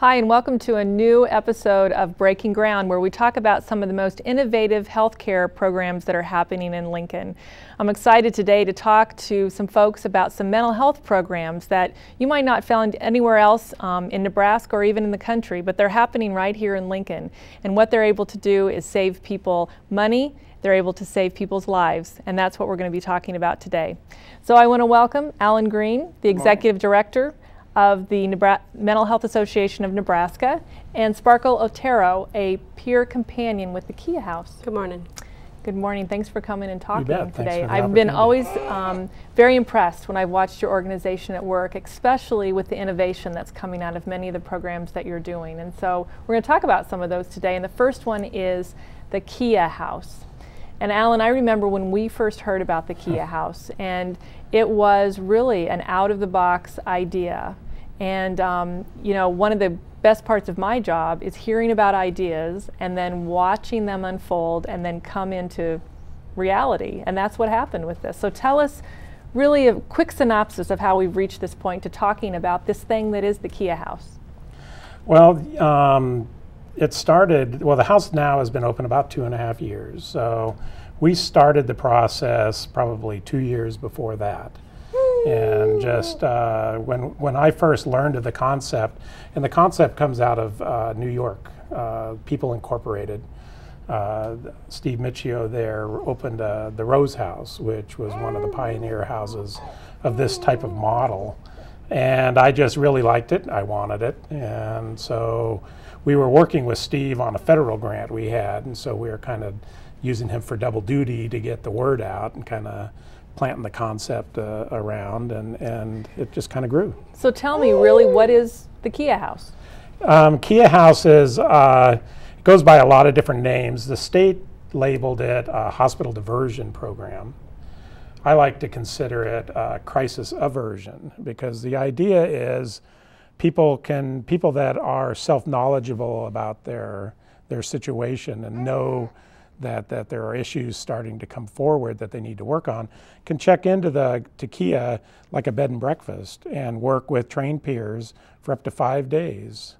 Hi, and welcome to a new episode of Breaking Ground, where we talk about some of the most innovative healthcare programs that are happening in Lincoln. I'm excited today to talk to some folks about some mental health programs that you might not find anywhere else in Nebraska or even in the country, but they're happening right here in Lincoln. And what they're able to do is save people money. They're able to save people's lives, and that's what we're going to be talking about today. So I want to welcome Alan Green, the Executive Director of the Mental Health Association of Nebraska, and Sparkle Otero, a peer companion with the Keya House. Good morning. Good morning. Thanks for coming and talking today. I've been always very impressed when I've watched your organization at work, especially with the innovation that's coming out of many of the programs that you're doing. And so we're going to talk about some of those today. And the first one is the Keya House. And Alan, I remember when we first heard about the Keya House, and it was really an out-of-the-box idea. And you know, one of the best parts of my job is hearing about ideas and then watching them unfold and then come into reality. And that's what happened with this. So tell us really a quick synopsis of how we've reached this point to talking about this thing that is the Keya House. Well, it started, well, the house now has been open about 2.5 years. So we started the process probably 2 years before that. And just when I first learned of the concept, and the concept comes out of New York, People Incorporated. Steve Michio there opened the Rose House, which was one of the pioneer houses of this type of model. And I just really liked it. I wanted it. And so we were working with Steve on a federal grant we had. And so we were kind of using him for double duty to get the word out and kind of planting the concept around, and it just kind of grew. So tell me really, what is the Keya House? Keya House is, it goes by a lot of different names. The state labeled it a hospital diversion program. I like to consider it crisis aversion, because the idea is people that are self-knowledgeable about their situation and know that there are issues starting to come forward that they need to work on, can check into Keya like a bed and breakfast and work with trained peers for up to 5 days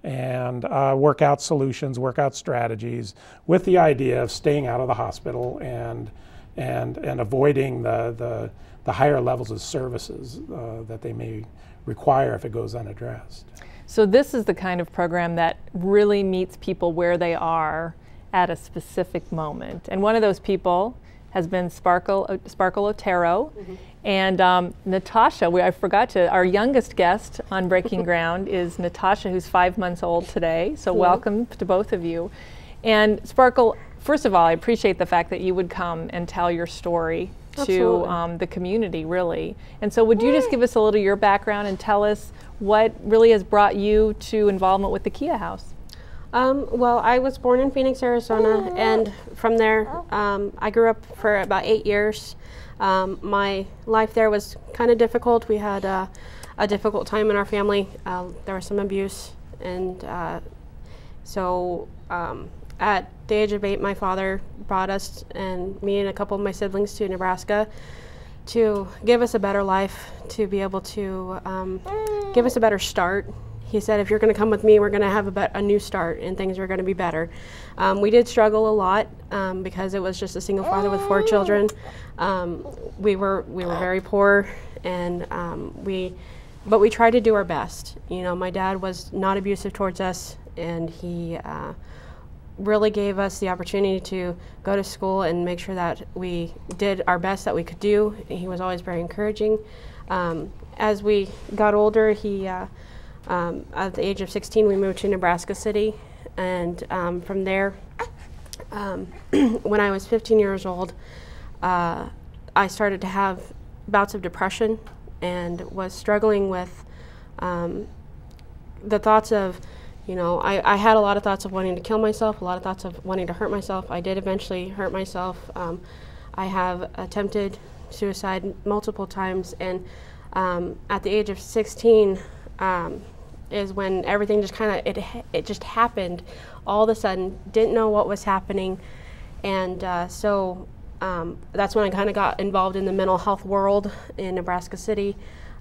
and work out solutions, work out strategies with the idea of staying out of the hospital and avoiding the higher levels of services that they may require if it goes unaddressed. So this is the kind of program that really meets people where they are at a specific moment. And one of those people has been Sparkle Otero. Mm-hmm. And Natasha, I forgot to, our youngest guest on Breaking Ground is Natasha, who's 5 months old today. So welcome to both of you. And Sparkle, first of all, I appreciate the fact that you would come and tell your story to the community, really. And so would you just give us a little of your background and tell us what really has brought you to involvement with the Keya House? Well, I was born in Phoenix, Arizona, and from there I grew up for about 8 years. My life there was kind of difficult. We had a difficult time in our family. There was some abuse, and so at the age of 8, my father brought us, and me and a couple of my siblings, to Nebraska to give us a better life, to be able to give us a better start. He said, if you're going to come with me, we're going to have a new start and things are going to be better. We did struggle a lot because it was just a single father with 4 children. We were very poor, and but we tried to do our best. You know, my dad was not abusive towards us, and he really gave us the opportunity to go to school and make sure that we did our best that we could do. He was always very encouraging. As we got older, he at the age of 16, we moved to Nebraska City, and from there, when I was 15 years old, I started to have bouts of depression and was struggling with the thoughts of, you know, I had a lot of thoughts of wanting to kill myself, a lot of thoughts of wanting to hurt myself. I did eventually hurt myself. I have attempted suicide multiple times, and at the age of 16, is when everything just kind of, it just happened all of a sudden. Didn't know what was happening, and so that's when I kind of got involved in the mental health world in Nebraska City.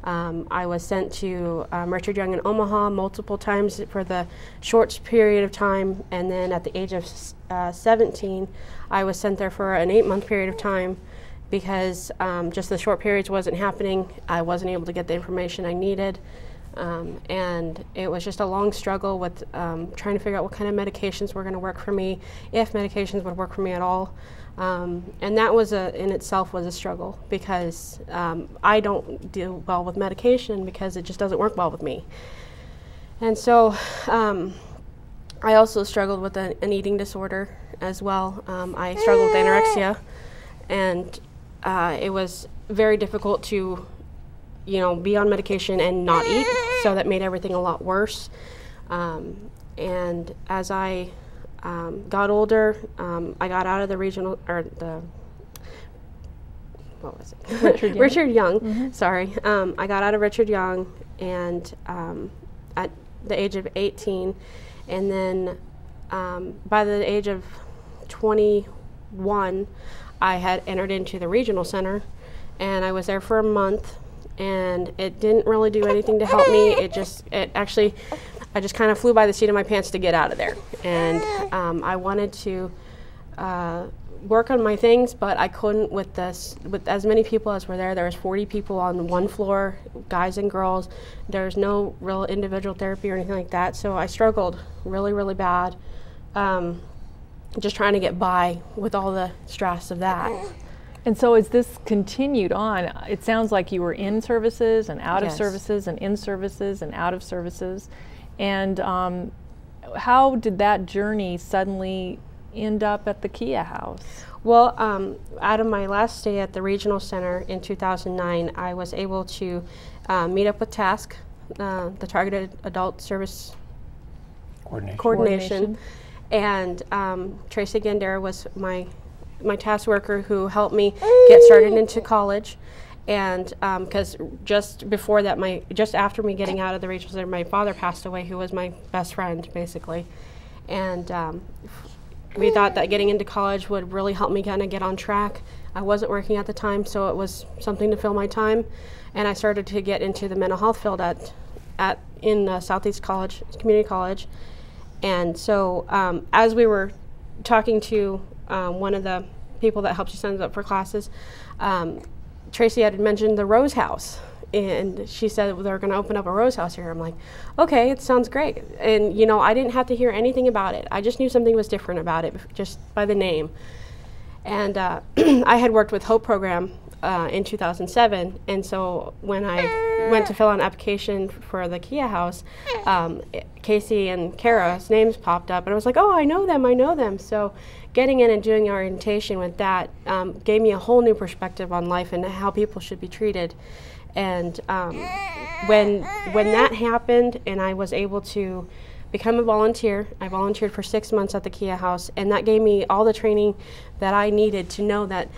I was sent to Richard Young in Omaha multiple times for the short period of time, and then at the age of 17, I was sent there for an 8-month period of time because just the short periods wasn't happening. I wasn't able to get the information I needed, and it was just a long struggle with trying to figure out what kind of medications were going to work for me, if medications would work for me at all. And that was in itself was a struggle because I don't deal well with medication because it just doesn't work well with me. And so I also struggled with an eating disorder as well. I struggled with anorexia, and it was very difficult to, be on medication and not eat, so that made everything a lot worse. And as I got older, I got out of the regional, or the, what was it? Richard Young. Richard Young, sorry. I got out of Richard Young and at the age of 18, and then by the age of 21, I had entered into the regional center, and I was there for a month, and it didn't really do anything to help me. I just kind of flew by the seat of my pants to get out of there. And I wanted to work on my things, but I couldn't with as many people as were there. There was 40 people on one floor, guys and girls. There's no real individual therapy or anything like that. So I struggled really, really bad, just trying to get by with all the stress of that. And so as this continued on, it sounds like you were in services and out of Yes. services and in services and out of services. And how did that journey suddenly end up at the Keya house? Well, out of my last stay at the regional center in 2009, I was able to meet up with TASC, the Targeted Adult Service Coordination. And Tracy Gandera was my task worker who helped me get started into college. And because just after me getting out of the regional center, my father passed away, who was my best friend, basically. And we thought that getting into college would really help me kind of get on track. I wasn't working at the time, so it was something to fill my time. And I started to get into the mental health field in Southeast College, Community College. And so as we were talking to one of the people that helps you sign up for classes, Tracy had mentioned the Rose House, and she said they're going to open up a Rose House here. I'm like, okay, it sounds great. And I didn't have to hear anything about it. I just knew something was different about it just by the name. And I had worked with Hope Program in 2007, and so when I went to fill out an application for the Keya house, Casey and Kara's names popped up, and I was like, oh, I know them. So getting in and doing orientation with that gave me a whole new perspective on life and how people should be treated. And when that happened and I was able to become a volunteer, I volunteered for 6 months at the Keya house, and that gave me all the training that I needed to know that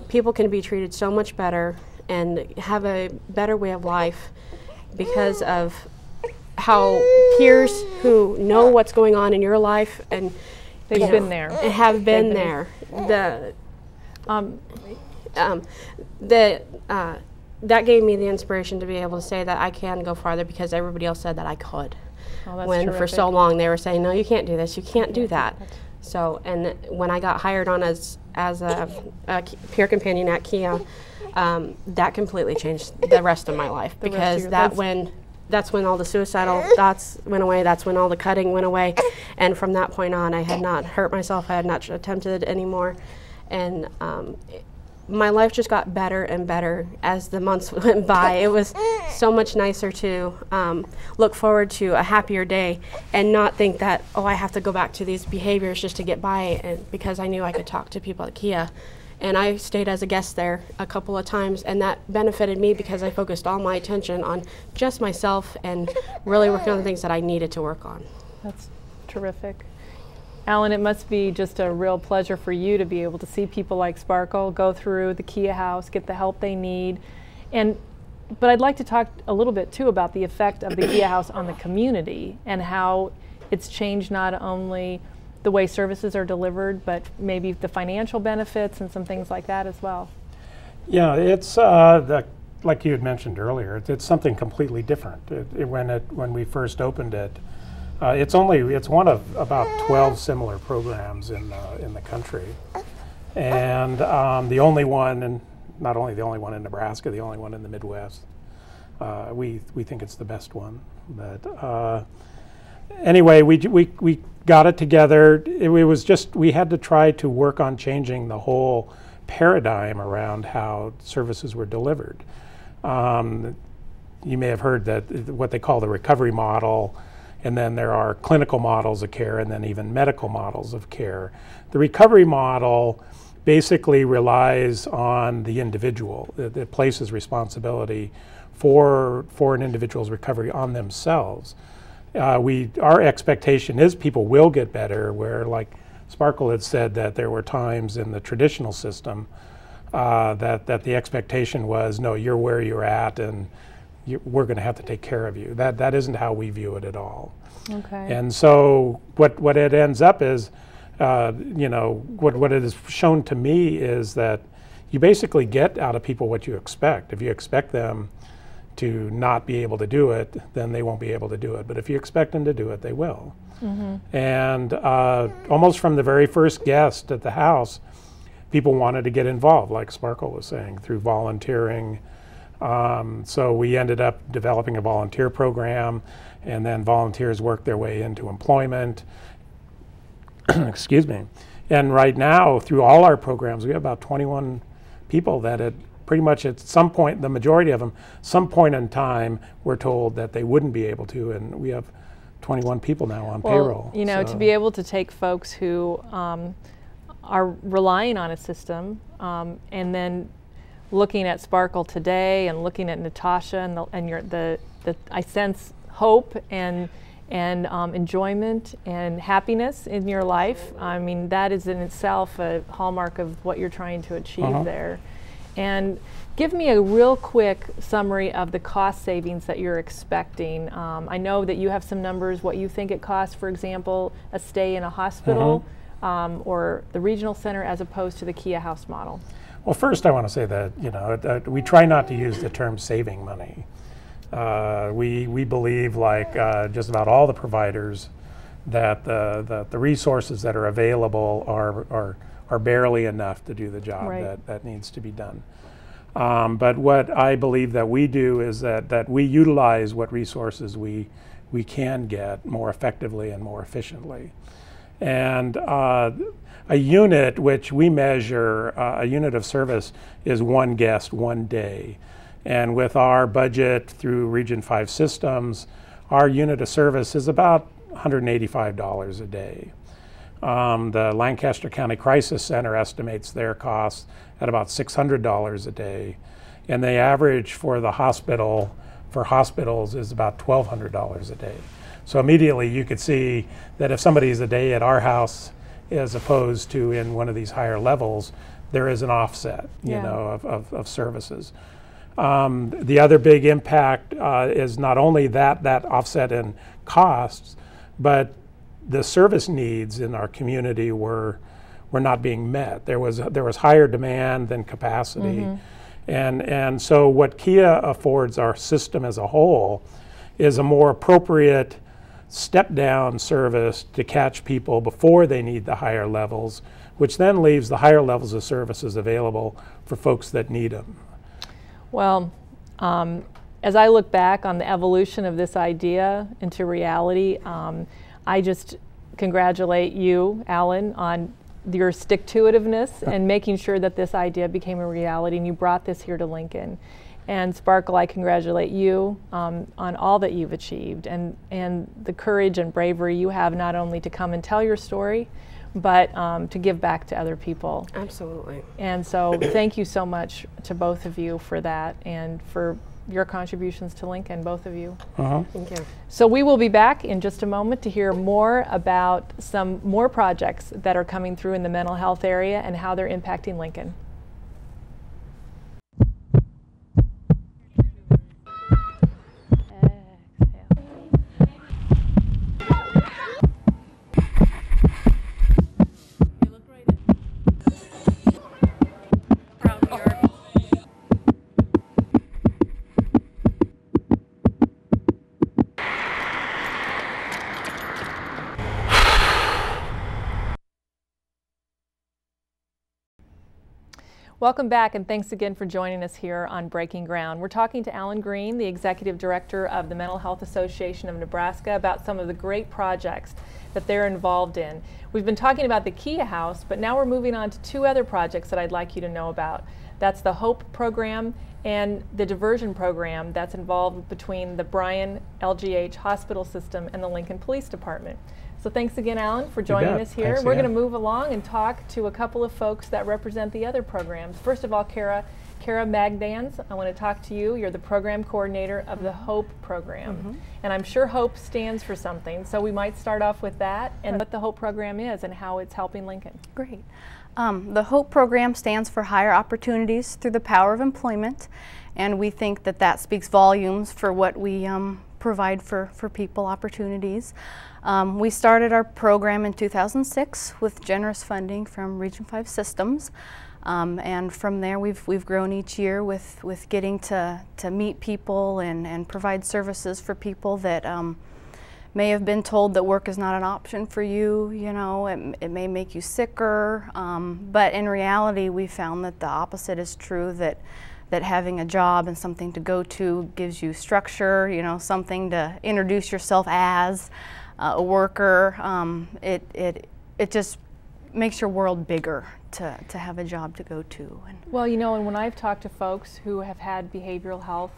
people can be treated so much better and have a better way of life because of how peers who know what's going on in your life and They've been there. Have been there. That gave me the inspiration to be able to say that I can go farther because everybody else said that I could. Oh, that's when terrific. for so long they were saying, no, you can't do this, you can't do that. So, and when I got hired on as a peer companion at Keya, that completely changed the rest of my life because that's when all the suicidal thoughts went away, that's when all the cutting went away, and from that point on I had not hurt myself, I had not attempted anymore, and my life just got better and better as the months went by. It was so much nicer to look forward to a happier day and not think that, oh, I have to go back to these behaviors just to get by, and because I knew I could talk to people at Keya. And I stayed as a guest there a couple of times, and that benefited me because I focused all my attention on just myself and really working on the things that I needed to work on. That's terrific. Alan, it must be just a real pleasure for you to be able to see people like Sparkle go through the Keya house, get the help they need. But I'd like to talk a little bit too about the effect of the Keya house on the community and how it's changed not only the way services are delivered, but maybe the financial benefits and some things like that as well. Yeah, it's like you had mentioned earlier. It's something completely different. When we first opened it, it's one of about 12 similar programs in the country, and the only one, and not only the only one in Nebraska, the only one in the Midwest. We think it's the best one, but anyway, we got it together. It was just, we had to try to work on changing the whole paradigm around how services were delivered. You may have heard that what they call the recovery model, and then there are clinical models of care, and then even medical models of care. The recovery model basically relies on the individual. It places responsibility for an individual's recovery on themselves. Our expectation is people will get better, where, like Sparkle had said, that there were times in the traditional system that the expectation was, no, you're where you're at, and we're going to have to take care of you. That isn't how we view it at all. Okay. And so what it ends up is, what it has shown to me is that you basically get out of people what you expect. If you expect them to not be able to do it, then they won't be able to do it. But if you expect them to do it, they will. Mm-hmm. And almost from the very first guest at the house, people wanted to get involved, like Sparkle was saying, through volunteering. So we ended up developing a volunteer program, and then volunteers worked their way into employment. Excuse me. And right now, through all our programs, we have about 21 people that had pretty much at some point, the majority of them, some point in time, were told that they wouldn't be able to, and we have 21 people now on payroll. You know, so. To be able to take folks who are relying on a system, and then looking at Sparkle today, and looking at Natasha, and I sense hope and enjoyment and happiness in your life. I mean, that is in itself a hallmark of what you're trying to achieve there. And give me a real quick summary of the cost savings that you're expecting. I know that you have some numbers, what you think it costs, for example, a stay in a hospital or the regional center as opposed to the Keya House model. Well, first I want to say that, we try not to use the term saving money. We believe, like just about all the providers, that the resources that are available are barely enough to do the job that needs to be done. But what I believe that we do is that we utilize what resources we can get more effectively and more efficiently. And a unit which we measure, a unit of service, is one guest, 1 day. And with our budget through Region 5 systems, our unit of service is about $185 a day. The Lancaster County Crisis Center estimates their costs at about $600 a day. And the average for the hospital, for hospitals, is about $1,200 a day. So immediately you could see that if somebody's a day at our house as opposed to in one of these higher levels, there is an offset, of services. The other big impact is not only that offset in costs, but the service needs in our community were not being met. There was higher demand than capacity, and so what Keya affords our system as a whole is a more appropriate step-down service to catch people before they need the higher levels, which then leaves the higher levels of services available for folks that need them. Well, as I look back on the evolution of this idea into reality, I just congratulate you, Alan, on your stick-to-itiveness and making sure that this idea became a reality, and you brought this here to Lincoln. And Sparkle, I congratulate you on all that you've achieved and the courage and bravery you have, not only to come and tell your story, but to give back to other people. Absolutely. And so thank you so much to both of you for that and for your contributions to Lincoln, both of you. Thank you. So we will be back in just a moment to hear more about some more projects that are coming through in the mental health area and how they're impacting Lincoln. Welcome back, and thanks again for joining us here on Breaking Ground. We're talking to Alan Green, the Executive Director of the Mental Health Association of Nebraska, about some of the great projects that they're involved in. We've been talking about the Keya House, but now we're moving on to two other projects that I'd like you to know about. That's the HOPE program and the Diversion program that's involved between the Bryan LGH Hospital System and the Lincoln Police Department. So thanks again, Alan, for joining us here. We're going to move along and talk to a couple of folks that represent the other programs. First of all, Kara Magdans, I want to talk to you. You're the program coordinator of the HOPE program. And I'm sure HOPE stands for something, so we might start off with that and what the HOPE program is and how it's helping Lincoln. Great. The HOPE program stands for Higher Opportunities Through the Power of Employment, and we think that that speaks volumes for what we provide for people, opportunities. We started our program in 2006 with generous funding from Region 5 Systems, and from there we've grown each year with getting to meet people and provide services for people that may have been told that work is not an option for you. You know, it may make you sicker, but in reality we found that the opposite is true, that having a job and something to go to gives you structure, you know, something to introduce yourself as a worker. It just makes your world bigger to have a job to go to. Well, you know, and when I've talked to folks who have had behavioral health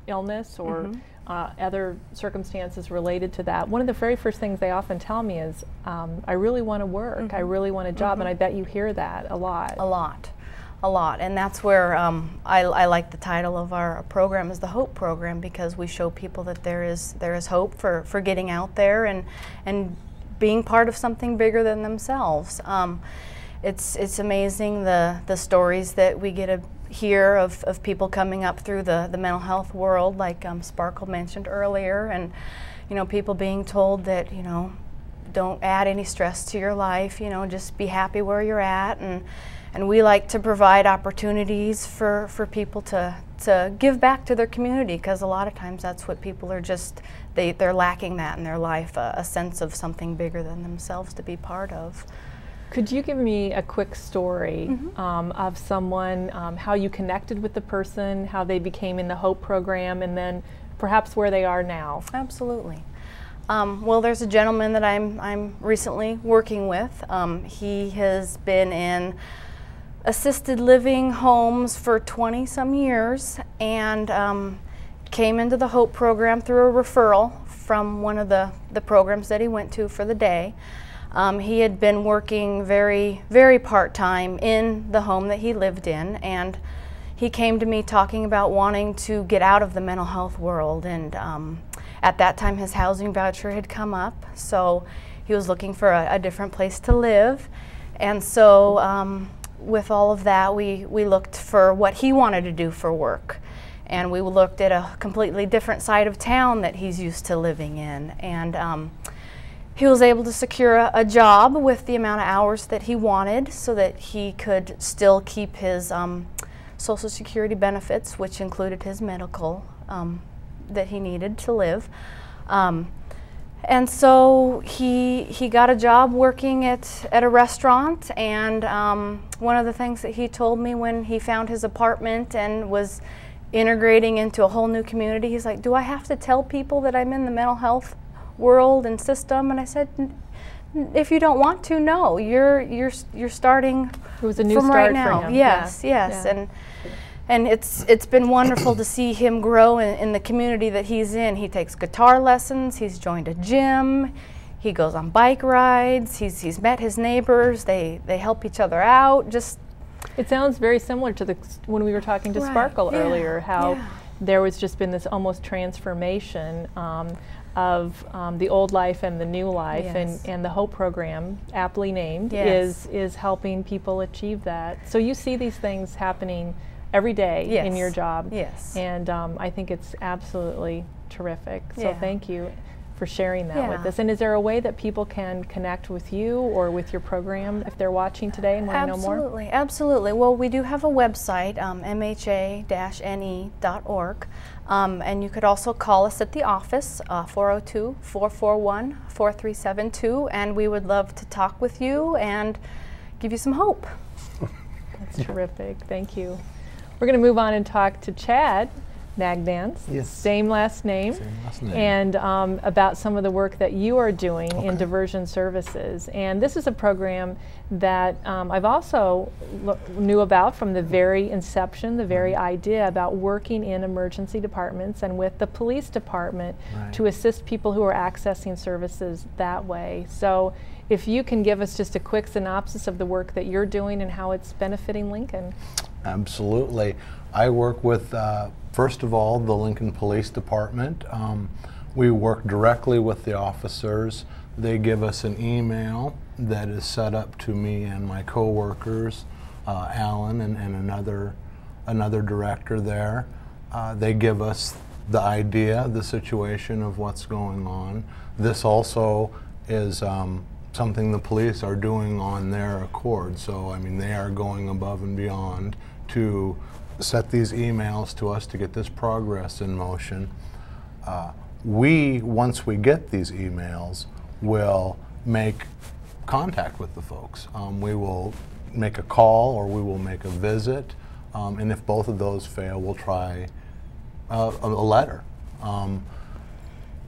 illness or other circumstances related to that, one of the very first things they often tell me is, I really want to work, I really want a job, and I bet you hear that a lot. A lot, and that's where I like the title of our program is the HOPE program, because we show people that there is hope for getting out there and being part of something bigger than themselves. It's amazing the stories that we get to hear of people coming up through the mental health world, like Sparkle mentioned earlier, and you know, people being told that, you know, don't add any stress to your life, you know, just be happy where you're at. And we like to provide opportunities for people to give back to their community, because a lot of times that's what people are just, they're lacking that in their life, a sense of something bigger than themselves to be part of. Could you give me a quick story of someone, how you connected with the person, how they became in the HOPE program, and then perhaps where they are now? Absolutely. Well, there's a gentleman that I'm recently working with. He has been in assisted living homes for 20-some years, and came into the HOPE program through a referral from one of the programs that he went to for the day. He had been working very, very part-time in the home that he lived in, and he came to me talking about wanting to get out of the mental health world, and at that time his housing voucher had come up, so he was looking for a different place to live. And so with all of that, we looked for what he wanted to do for work, and we looked at a completely different side of town that he's used to living in, and he was able to secure a job with the amount of hours that he wanted so that he could still keep his Social Security benefits, which included his medical that he needed to live. And so he got a job working at a restaurant, and one of the things that he told me when he found his apartment and was integrating into a whole new community, he's like, do I have to tell people that I'm in the mental health world and system? And I said, if you don't want to, no, you're starting it was a new from start right now. For him. Yes, yeah. yes. Yeah. And it's been wonderful to see him grow in the community that he's in. He takes guitar lessons, he's joined a gym, he goes on bike rides, he's met his neighbors, they help each other out. Just it sounds very similar to when we were talking to Sparkle earlier, how there was just been this almost transformation of the old life and the new life, and the HOPE program, aptly named, is helping people achieve that. So you see these things happening every day in your job. Yes. And I think it's absolutely terrific. So thank you for sharing that with us. And is there a way that people can connect with you or with your program if they're watching today and want to know more? Absolutely, absolutely. Well, we do have a website, mha-ne.org, and you could also call us at the office, 402-441-4372, and we would love to talk with you and give you some hope. That's Terrific. Thank you. We're going to move on and talk to Chad Nagnans, Yes. same last name, and about some of the work that you are doing in diversion services. And this is a program that I've also knew about from the very inception, the very idea about working in emergency departments and with the police department to assist people who are accessing services that way. So if you can give us just a quick synopsis of the work that you're doing and how it's benefiting Lincoln. Absolutely. I work with, first of all, the Lincoln Police Department. We work directly with the officers. They give us an email that is set up to me and my co-workers, Alan and another director there. They give us the idea, the situation of what's going on. This also is something the police are doing on their accord. So, I mean, they are going above and beyond to set these emails to us to get this progress in motion. Once we get these emails, will make contact with the folks. We will make a call or we will make a visit, and if both of those fail, we'll try a letter.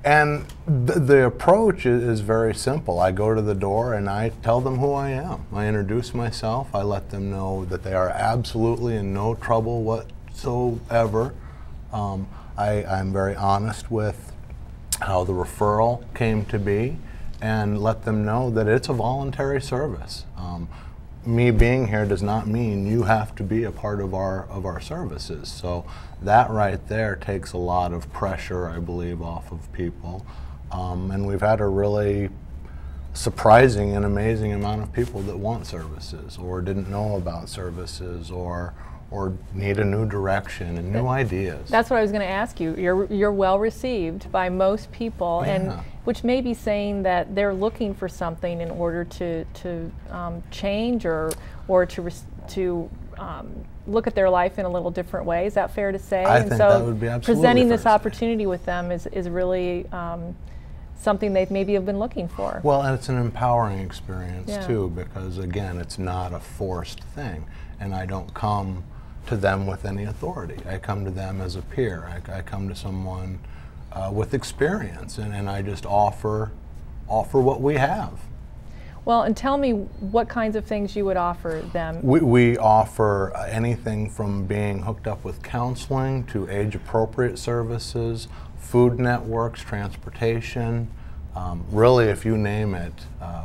And the approach is very simple. I go to the door and I tell them who I am. I introduce myself. I let them know that they are absolutely in no trouble whatsoever. I'm very honest with how the referral came to be and let them know that it's a voluntary service. Me being here does not mean you have to be a part of our services. So that right there takes a lot of pressure, I believe, off of people. And we've had a really surprising and amazing amount of people that want services or didn't know about services or need a new direction and new ideas. That's what I was going to ask you. You're well received by most people, and which may be saying that they're looking for something in order to change or to look at their life in a little different way. Is that fair to say? I think that would be absolutely presenting fair this to say. opportunity with them is really something they maybe have been looking for. Well, and it's an empowering experience too, because again, it's not a forced thing, and I don't come to them with any authority. I come to them as a peer. I come to someone with experience, and I just offer what we have. Well, and tell me what kinds of things you would offer them. We offer anything from being hooked up with counseling to age-appropriate services, food networks, transportation. Really, if you name it,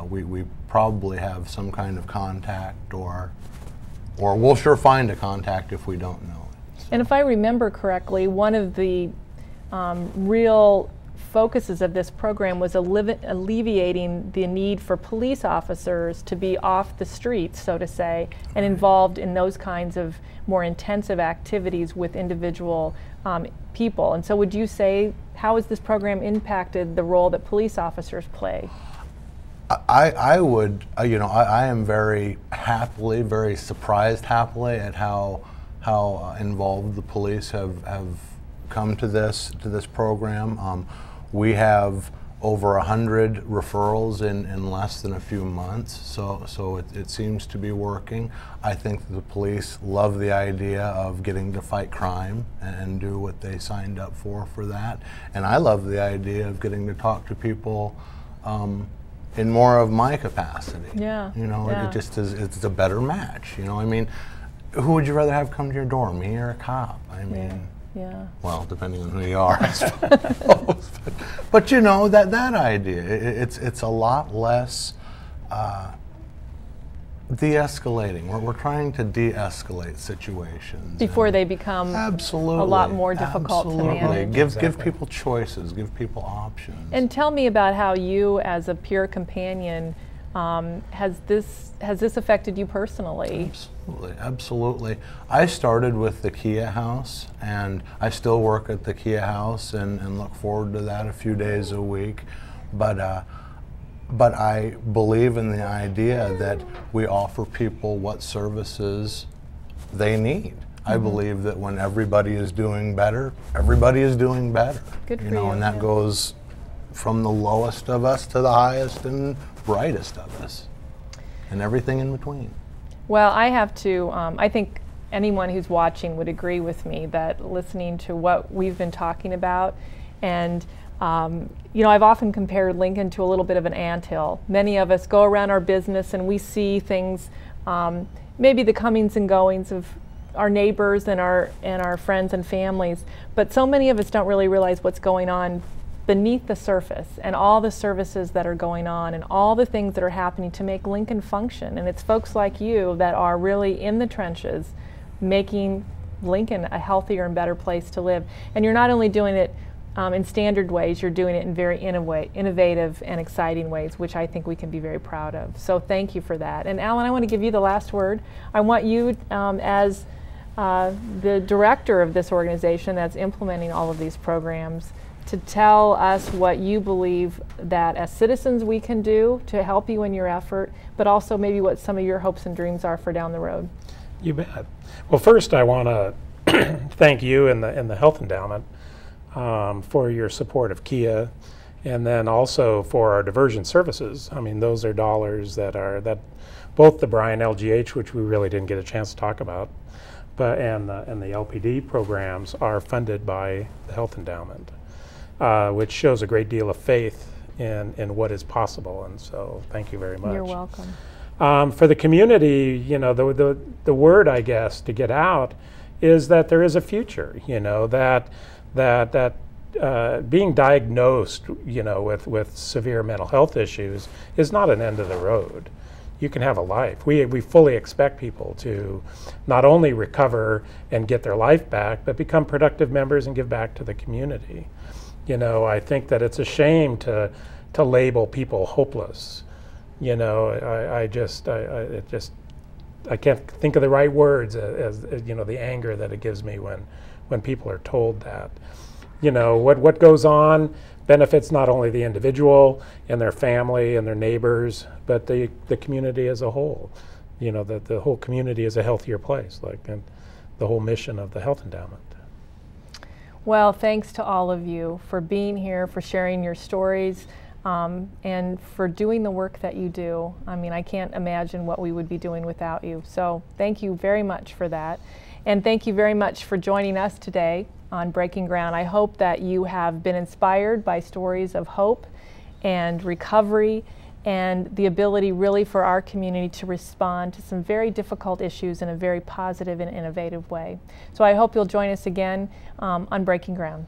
we probably have some kind of contact, or we'll sure find a contact if we don't know it. So. And if I remember correctly, one of the real focuses of this program was alleviating the need for police officers to be off the streets, so to say, and involved in those kinds of more intensive activities with individual people. And so would you say, how has this program impacted the role that police officers play? I would, I am very surprised happily at how involved the police have come to this program. We have over 100 referrals in less than a few months, so it seems to be working. I think the police love the idea of getting to fight crime and do what they signed up for that. And I love the idea of getting to talk to people in more of my capacity. Yeah. It just is, it's a better match. I mean, who would you rather have come to your door, me or a cop? I mean, well, depending on who you are, I suppose. But that idea, it's a lot less de-escalating. We're trying to de-escalate situations before they become a lot more difficult to manage. Give people choices, give people options. And tell me about how you, as a peer companion, has this affected you personally? Absolutely. I started with the Keya House, and I still work at the Keya House and look forward to that a few days a week. But I believe in the idea that we offer people what services they need. I believe that when everybody is doing better, everybody is doing better. Good for you. And that goes from the lowest of us to the highest and brightest of us, and everything in between. Well, I have to, I think anyone who's watching would agree with me that listening to what we've been talking about, and you know, I've often compared Lincoln to a little bit of an anthill. Many of us go around our business and we see things, maybe the comings and goings of our neighbors and our friends and families, but so many of us don't really realize what's going on beneath the surface and all the services that are going on and all the things that are happening to make Lincoln function. And it's folks like you that are really in the trenches making Lincoln a healthier and better place to live. And you're not only doing it in standard ways, you're doing it in very innovative and exciting ways, which I think we can be very proud of. So thank you for that. And Alan, I want to give you the last word. I want you, as the director of this organization that's implementing all of these programs, to tell us what you believe that as citizens we can do to help you in your effort, but also maybe what some of your hopes and dreams are for down the road. You bet. Well, first I want to thank you and the Health Endowment for your support of Keya, and then also for our diversion services. I mean, those are dollars that both the Bryan LGH, which we really didn't get a chance to talk about, but and the LPD programs are funded by the Health Endowment, which shows a great deal of faith in what is possible. And so, thank you very much. You're welcome. For the community, you know, the word, I guess, to get out is that there is a future. You know, that being diagnosed, you know, with severe mental health issues is not an end of the road. You can have a life. We fully expect people to not only recover and get their life back, but become productive members and give back to the community. You know, I think that it's a shame to label people hopeless. You know, I can't think of the right words as you know, the anger that it gives me when people are told that. You know, what goes on benefits not only the individual and their family and their neighbors, but the community as a whole. You know, that the whole community is a healthier place, like, and the whole mission of the Health Endowment. Well, thanks to all of you for being here, for sharing your stories, and for doing the work that you do. I mean, I can't imagine what we would be doing without you. So thank you very much for that. And thank you very much for joining us today on Breaking Ground. I hope that you have been inspired by stories of hope and recovery and the ability really for our community to respond to some very difficult issues in a very positive and innovative way. So I hope you'll join us again on Breaking Ground.